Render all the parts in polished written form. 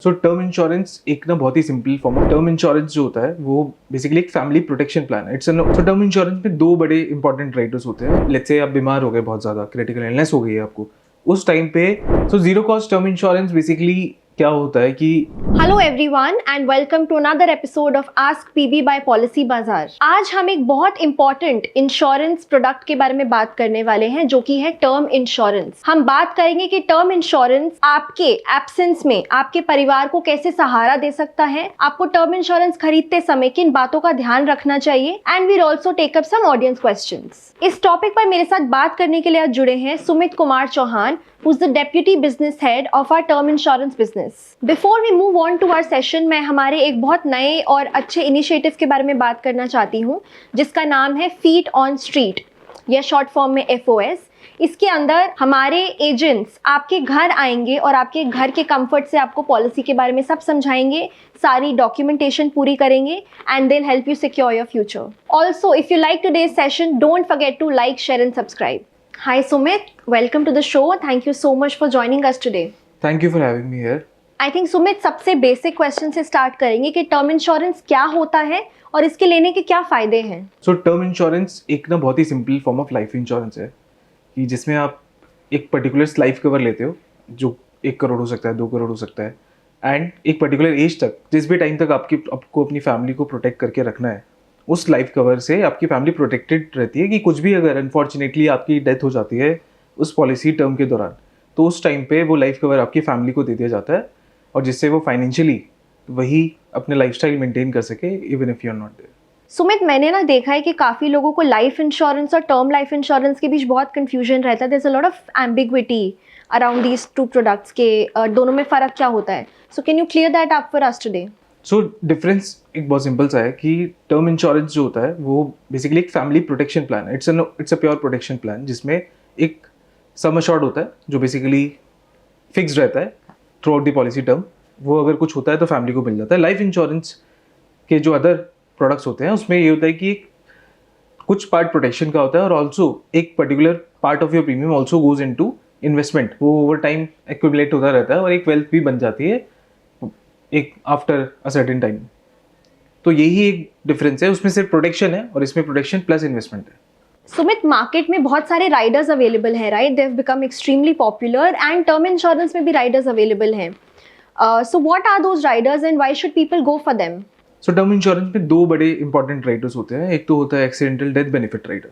सो term insurance एक ना बहुत ही simple form of term insurance जो होता है वो बेसिकली एक फैमिली प्रोटेक्शन प्लान है। सो टर्म इंश्योरेंस में दो बड़े इंपॉर्टेंट राइटर्स होते हैं। लेट्स से आप बीमार हो गए, बहुत ज़्यादा क्रिटिकल इलनेस हो गई है आपको उस टाइम पे। So zero cost term insurance basically क्या होता है कि hello everyone and welcome to another episode of ask PB by PolicyBazaar. आज हम एक बहुत इंपॉर्टेंट इंश्योरेंस प्रोडक्ट के बारे में बात करने वाले हैं जो कि है टर्म इंश्योरेंस। हम बात करेंगे कि टर्म इंश्योरेंस आपके एब्सेंस में आपके परिवार को कैसे सहारा दे सकता है, आपको टर्म इंश्योरेंस खरीदते समय किन बातों का ध्यान रखना चाहिए, and we'll also take up some audience questions. इस टॉपिक पर मेरे साथ बात करने के लिए आज जुड़े हैं Sumit Kumar Chauhan, who's the deputy business head of our term insurance business. Before we move on to our session, मैं हमारे एक बहुत नए और अच्छे इनिशिएटिव के बारे में बात करना चाहती हूँ जिसका नाम है फीट ऑन स्ट्रीट या शॉर्ट फॉर्म में FOS। इसके अंदर हमारे एजेंट्स आपके घर आएंगे और आपके घर के कंफर्ट से आपको पॉलिसी के बारे में सब समझाएंगे, सारी डॉक्यूमेंटेशन पूरी करेंगे and they'll help you secure your future. Also, if you like today's session, don't forget to like, share and subscribe. Hi Sumit, welcome to the show. Thank you so much for joining us today. Thank you for having me here. I think Sumit सबसे basic question से start करेंगे कि term insurance क्या होता है और इसके लेने के क्या फायदे हैं। सो टर्म इंश्योरेंस एक ना बहुत ही simple form of life insurance है कि जिसमें आप एक पर्टिकुलर लाइफ कवर लेते हो जो 1 करोड़ हो सकता है, 2 करोड़ हो सकता है, एंड एक पर्टिकुलर एज तक, जिस भी टाइम तक आपको अपनी फैमिली को प्रोटेक्ट करके रखना है, उस लाइफ कवर से आपकी फैमिली प्रोटेक्टेड रहती है कि कुछ भी अगर अनफॉर्चुनेटली आपकी डेथ हो जाती है उस पॉलिसी टर्म के दौरान, तो उस टाइम पे वो लाइफ कवर आपकी फैमिली को दे दिया जाता है और जिससे वो फाइनेंशियली वही अपने लाइफस्टाइल मेंटेन कर सके even if you are not there. Sumit, मैंने ना देखा है कि काफ़ी लोगों को लाइफ इंश्योरेंस और टर्म लाइफ इंश्योरेंस के बीच बहुत कंफ्यूजन रहता है। There is a lot of ambiguity around these two products के दोनों में फ़र्क क्या होता है। So can you clear that up for us today? So difference एक बहुत सिंपल सा है कि टर्म इंश्योरेंस जो होता है वो बेसिकली एक फैमिली प्रोटेक्शन प्लान है। It's a pure protection plan जिसमें एक सम अश्योर्ड होता है जो बेसिकली फिक्स्ड रहता है through out the policy term. वो अगर कुछ होता है तो फैमिली को मिल जाता है। लाइफ इंश्योरेंस के जो अदर प्रोडक्ट्स होते हैं उसमें ये होता है कि कुछ पार्ट प्रोटेक्शन का होता है और ऑल्सो एक particular part of your premium also goes into investment. वो ओवर टाइम एक्यूमुलेट होता रहता है और एक वेल्थ भी बन जाती है एक आफ्टर अ सर्टेन टाइम। तो यही एक डिफरेंस है, उसमें सिर्फ प्रोटेक्शन है और इसमें प्रोटेक्शन प्लस इन्वेस्टमेंट है। सुमित, मार्केट में बहुत सारे राइडर्स अवेलेबल हैं, right? They have become extremely popular and term insurance में भी राइडर्स अवेलेबल हैं। So what are those riders and why should people go for them? So term insurance में दो बड़े इंपॉर्टेंट राइडर्स होते हैं। एक तो होता है एक्सीडेंटल डेथ बेनिफिट राइडर।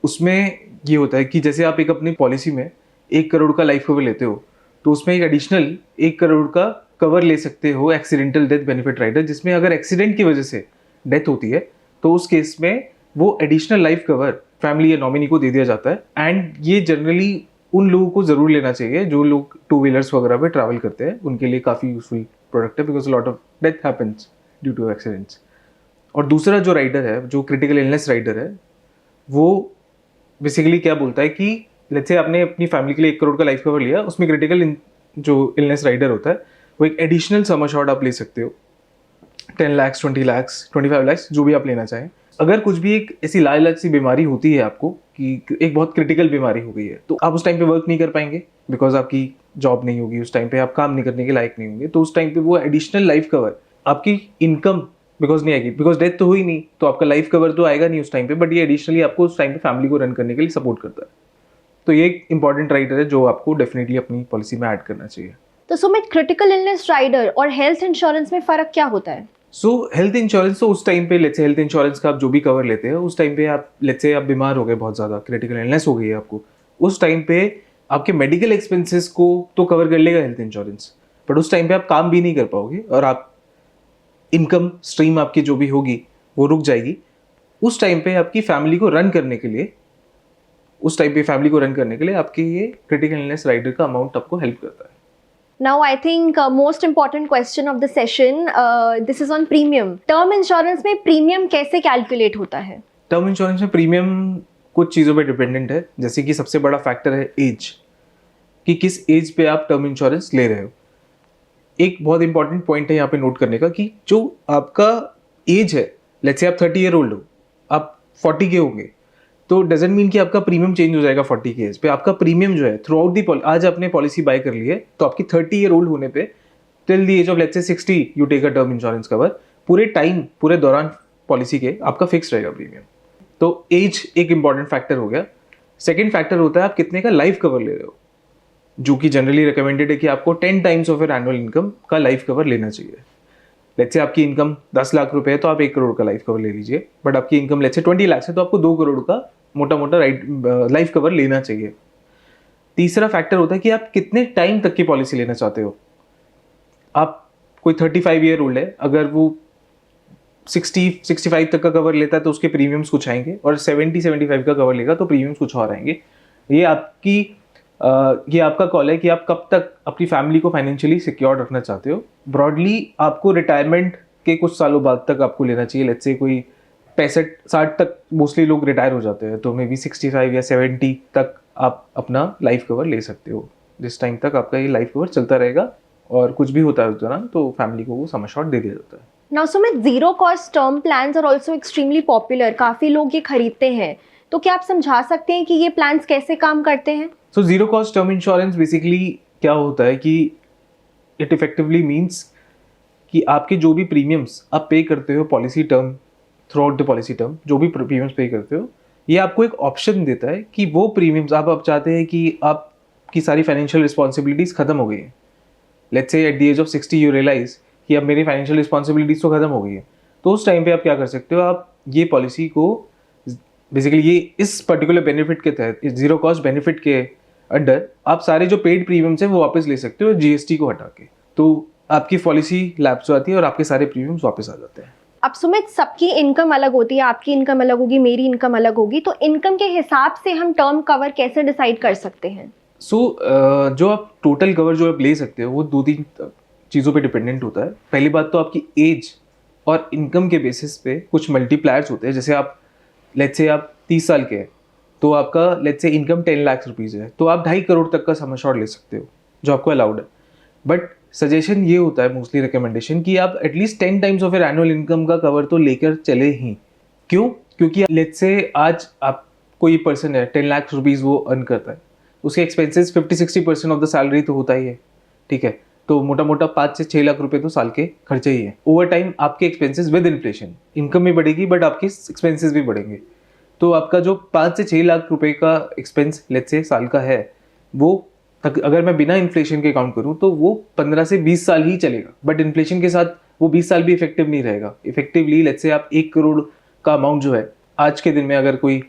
उसमें ये होता है कि जैसे आप एक अपनी पॉलिसी में 1 करोड़ का लाइफ कवर लेते हो तो उसमें एक एडिशनल 1 करोड़ का कवर ले सकते हो एक्सीडेंटल डेथ बेनिफिट राइडर, जिसमें अगर एक्सीडेंट की वजह से डेथ होती है तो उस केस में वो एडिशनल लाइफ कवर फैमिली या नॉमिनी को दे दिया जाता है। एंड ये जनरली उन लोगों को ज़रूर लेना चाहिए जो लोग 2 व्हीलर्स वगैरह पे ट्रैवल करते हैं, उनके लिए काफ़ी यूजफुल प्रोडक्ट है because lot of death happens due to accidents. और दूसरा जो राइडर है, जो क्रिटिकल इलनेस राइडर है, वो बेसिकली क्या बोलता है कि लेट्स से आपने अपनी फैमिली के लिए 1 करोड़ का लाइफ कवर लिया, उसमें क्रिटिकल जो इलनेस राइडर होता है वो एक एडिशनल सम अश्योर्ड आप ले सकते हो 10 लाख, 20 लाख, 25 लाख, जो भी आप लेना चाहें। अगर कुछ भी एक ऐसी लाइलाज सी बीमारी होती है आपको कि एक बहुत क्रिटिकल बीमारी हो गई है तो आप उस टाइम पे वर्क नहीं कर पाएंगे बिकॉज आपकी जॉब नहीं होगी, उस टाइम पे आप काम नहीं करने के लायक नहीं होंगे, तो उस टाइम पे वो एडिशनल लाइफ कवर आपकी इनकम बिकॉज नहीं आएगी, बिकॉज डेथ तो हुई नहीं तो आपका लाइफ कवर तो आएगा नहीं उस टाइम पे, बट ये एडिशनली आपको उस टाइम पे फैमिली को रन करने के लिए सपोर्ट करता है। तो ये एक इंपॉर्टेंट राइडर है जो आपको डेफिनेटली अपनी पॉलिसी में ऐड करना चाहिए। तो सुमित, क्रिटिकल इलनेस राइडर और हेल्थ इंश्योरेंस में फ़र्क क्या होता है? सो हेल्थ इंश्योरेंस तो उस टाइम पे लेट्स से हेल्थ इंश्योरेंस का आप जो भी कवर लेते हैं उस टाइम पे आप लेट्स से आप बीमार हो गए, बहुत ज़्यादा क्रिटिकल इलनेस हो गई है आपको, उस टाइम पे आपके मेडिकल एक्सपेंसेस को तो कवर कर लेगा हेल्थ इंश्योरेंस, बट उस टाइम पे आप काम भी नहीं कर पाओगे और आप इनकम स्ट्रीम आपकी जो भी होगी वो रुक जाएगी। उस टाइम पे आपकी फैमिली को रन करने के लिए आपके ये क्रिटिकल इलनेस राइडर का अमाउंट आपको हेल्प करता है। Now I think most important question of the session, this is on premium. Term insurance में प्रीमियम कैसे कैलकुलेट होता है? टर्म इंश्योरेंस में प्रीमियम कुछ चीज़ों पे डिपेंडेंट है, जैसे कि सबसे बड़ा फैक्टर है एज, कि किस एज पे आप टर्म इंश्योरेंस ले रहे हो। एक बहुत इंपॉर्टेंट पॉइंट है यहाँ पे नोट करने का कि जो आपका एज है, लेट्स से आप 30 ईयर ओल्ड हो, आप 40 के होंगे, तो डजेंट मीन कि आपका प्रीमियम चेंज हो जाएगा 40 के एज पे। आपका प्रीमियम जो है थ्रू आउट दी आज आपने पॉलिसी बाय कर ली है तो आपकी 30 ईयर ओल्ड होने पे till the age of let's say 60 you take a term insurance cover, पूरे दौरान पॉलिसी के आपका फिक्स रहेगा प्रीमियम। तो एज एक इंपॉर्टेंट फैक्टर हो गया। सेकेंड फैक्टर होता है आप कितने का लाइफ कवर ले रहे हो, जो कि जनरली रिकमेंडेड है कि आपको 10 times of your annual income का लाइफ कवर लेना चाहिए। लेट्स से आपकी इनकम 10 लाख रुपए है तो आप 1 करोड़ का लाइफ कवर ले लीजिए, बट आपकी इनकम लेट्स से 20 लाख है तो आपको 2 करोड़ का मोटा मोटा लाइफ कवर लेना चाहिए। तीसरा फैक्टर होता है कि आप कितने टाइम तक की पॉलिसी लेना चाहते हो। आप कोई 35 ईयर ओल्ड है, अगर वो 65 तक का कवर लेता है तो उसके प्रीमियम्स कुछ आएंगे, और 75 का कवर लेगा तो प्रीमियम्स कुछ और आएंगे। ये आपका कॉल है कि आप कब तक अपनी फैमिली को फाइनेंशियली सिक्योर रखना चाहते हो। ब्रॉडली आपको रिटायरमेंट के कुछ सालों बाद तक आपको लेना चाहिए। लेट्स से कोई 65-60 तक मोस्टली लोग रिटायर हो जाते हैं, तो मे बी 65 या 70 तक आप अपना लाइफ कवर ले सकते हो। जिस टाइम तक आपका ये लाइफ कवर चलता रहेगा और कुछ भी होता है उस दौरान तो फैमिली को वो सम एश्योर्ड दे दिया जाता है। Now Sumit, zero cost term plans are also extremely popular, काफी लोग ये खरीदते हैं, तो क्या आप समझा सकते हैं कि ये प्लान्स कैसे काम करते हैं? सो zero cost term insurance basically क्या होता है कि इट इफेक्टिवली मीन्स कि आपके जो भी प्रीमियम्स आप पे करते हो policy term, through out the policy term जो भी प्रीमियम्स पे करते हो, ये आपको एक ऑप्शन देता है कि वो प्रीमियम्स आप चाहते हैं कि आपकी सारी फाइनेंशियल रिस्पॉन्सिबिलिटीज़ खत्म हो गई है। Let's say at the age of 60 you realise कि अब मेरी फाइनेंशियल रिस्पॉन्सिबिलिटीज़ तो खत्म हो गई है, तो उस टाइम पे आप क्या कर सकते हो, आप ये पॉलिसी को बेसिकली ये इस पर्टिकुलर बेनिफिट के तहत, इस जीरो कॉस्ट बेनिफिट के अंडर आप सारे जो पेड प्रीमियम्स हैं वो वापस ले सकते हो जीएसटी को हटा के। तो आपकी पॉलिसी लैप्स हो जाती है और आपके सारे प्रीमियम्स वापस आ जाते हैं। अब सुमित, सबकी इनकम अलग होती है, आपकी इनकम अलग होगी, मेरी इनकम अलग होगी, तो इनकम के हिसाब से हम टर्म कवर कैसे डिसाइड कर सकते हैं? जो आप टोटल कवर जो आप ले सकते हो वो 2-3 चीज़ों पे डिपेंडेंट होता है। पहली बात तो आपकी एज और इनकम के बेसिस पे कुछ मल्टीप्लायर्स होते हैं। जैसे आप लेट्स से आप 30 साल के हैं तो आपका let's say income 10 lakh rupees है, तो आप 2.5 करोड़ तक का सम एश्योर्ड ले सकते हो जो आपको अलाउड है। बट सजेशन ये होता है, मोस्टली रिकमेंडेशन, कि आप at least 10 times of your annual income का कवर तो लेकर चले ही। क्यों? क्योंकि लेट्स से आज आप कोई पर्सन है 10 लाख रुपीज़ वो अर्न करता है, उसके एक्सपेंसेस 50-60% ऑफ द सैलरी तो होता ही है, ठीक है। तो मोटा मोटा 5 से 6 लाख रुपए तो साल के खर्चे ही है। ओवर टाइम आपके एक्सपेंसेस विद इन्फ्लेशन, इनकम भी बढ़ेगी बट आपके एक्सपेंसेस भी बढ़ेंगे। तो आपका जो 5 से 6 लाख रुपए का एक्सपेंस लेट्स से साल का है, वो अगर मैं बिना इन्फ्लेशन के काउंट करूं तो वो 15 से 20 साल ही चलेगा। बट इन्फ्लेशन के साथ वो 20 साल भी इफेक्टिव नहीं रहेगा। इफेक्टिवली लेट्स से आप 1 करोड़ का अमाउंट जो है आज के दिन में अगर कोई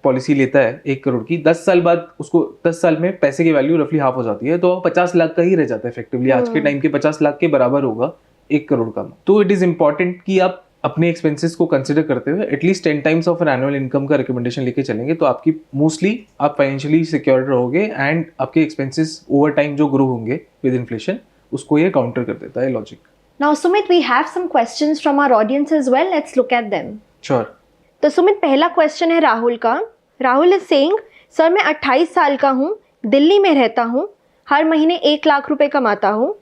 पॉलिसी लेता है 1 करोड़ की, 10 साल बाद उसको 10 साल में पैसे की वैल्यू रफली हाफ हो जाती है, तो 50 लाख का ही रह जाता है इफेक्टिवली। आज के टाइम के 50 लाख के बराबर होगा 1 करोड़ का। तो इट इज़ इंपॉर्टेंट कि आप अपने एक्सपेंसेस को कंसिडर करते हुए at least 10 times of annual income का रिकमेंडेशन लेके चलेंगे, तो आपकी मोस्टली आप फाइनेंशियली सिक्योर रहोगे एंड आपके एक्सपेंसेस ओवर टाइम जो ग्रो होंगे विद इन्फ्लेशन उसको ये काउंटर कर देता है logic. Now Sumit, we have some questions from our audience as well, let's look at them. Sure. तो सुमित, पहला क्वेश्चन है राहुल का। राहुल इज सेइंग, सर मैं 28 साल का हूँ, दिल्ली में रहता हूँ, हर महीने 1 लाख रुपए कमाता हूँ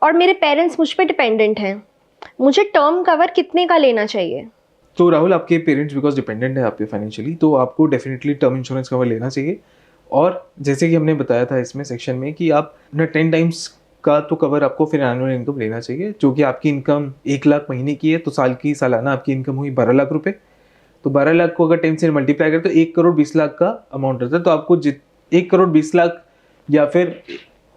और मेरे पेरेंट्स मुझ पर डिपेंडेंट हैं, मुझे टर्म कवर कितने का लेना चाहिए? तो राहुल, आपके पेरेंट्स बिकॉज डिपेंडेंट है आप पे फाइनेंशियली, तो आपको डेफिनेटली टर्म इंश्योरेंस कवर लेना चाहिए। और जैसे कि हमने बताया था इसमें सेक्शन में कि आप अपना 10 टाइम्स का तो कवर आपको फिर एनुअल इनकम लेना चाहिए, जो कि आपकी इनकम 1 लाख महीने की है तो सालाना आपकी इनकम हुई 12 लाख रुपए। तो 12 लाख को अगर 10 से मल्टीप्लाई करें तो 1 करोड़ 20 लाख का अमाउंट रहता है। तो आपको 1 करोड़ 20 लाख या फिर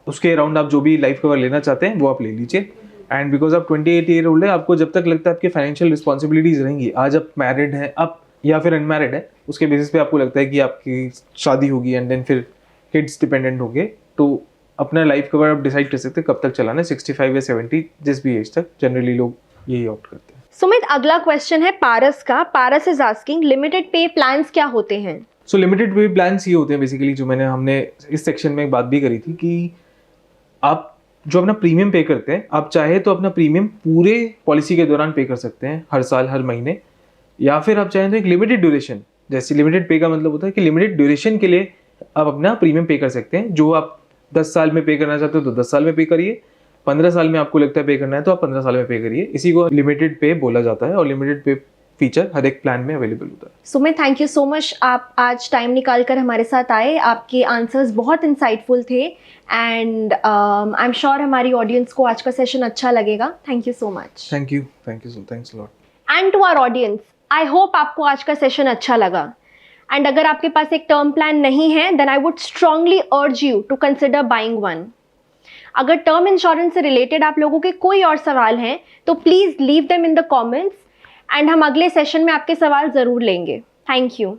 उसके अराउंड आप जो भी लाइफ कवर लेना चाहते हैं वो आप ले लीजिए। एंड बिकॉज आप 28 ईयर ओल्ड है, आपको जब तक लगता है आपकी फाइनेंशियल रिस्पॉन्सिबिलिटीज रहेंगी, आज आप मैरिड हैं आप या फिर अनमैरिड है, उसके बेसिस पे आपको लगता है कि आपकी शादी होगी एंड देन फिर किड्स डिपेंडेंट होंगे, तो अपना लाइफ कवर आप डिसाइड कर सकते हैं कब तक चलाना है, 65 या 70 जिस भी एज तक जनरली लोग यही ऑप्ट करते हैं। सुमित, अगला क्वेश्चन है पारस का। पारस इज आस्किंग, लिमिटेड पे प्लान्स क्या होते हैं? सो लिमिटेड पे प्लान्स ये होते हैं बेसिकली, जो हमने इस सेक्शन में एक बात भी करी थी कि आप जो अपना प्रीमियम पे करते हैं, आप चाहे तो अपना प्रीमियम पूरे पॉलिसी के दौरान पे कर सकते हैं, हर साल हर महीने, या फिर आप चाहें तो एक लिमिटेड ड्यूरेशन, जैसे लिमिटेड पे का मतलब होता है कि लिमिटेड ड्यूरेशन के लिए आप अपना प्रीमियम पे कर सकते हैं। जो आप 10 साल में पे करना चाहते हो तो 10 साल में पे करिए, 15 साल में आपको लगता है पे करना है तो आप 15 साल में पे करिए। इसी को लिमिटेड पे बोला जाता है और लिमिटेड पे फीचर हर एक प्लान में अवेलेबल होता है। Sumit, thank you so much, आप आज टाइम निकाल कर हमारे साथ आए। आपके आंसर्स बहुत इंसाइटफुल थे एंड आई एम श्योर हमारी ऑडियंस को आज का सेशन अच्छा लगेगा। Thank you so much. Thank you thanks lot. And to our audience, I hope आपको आज का सेशन अच्छा लगा। एंड अगर आपके पास एक टर्म प्लान नहीं है then I would strongly urge you to consider buying one. अगर टर्म इंश्योरेंस से रिलेटेड आप लोगों के कोई और सवाल हैं तो please leave them in the comments and हम अगले सेशन में आपके सवाल ज़रूर लेंगे। Thank you.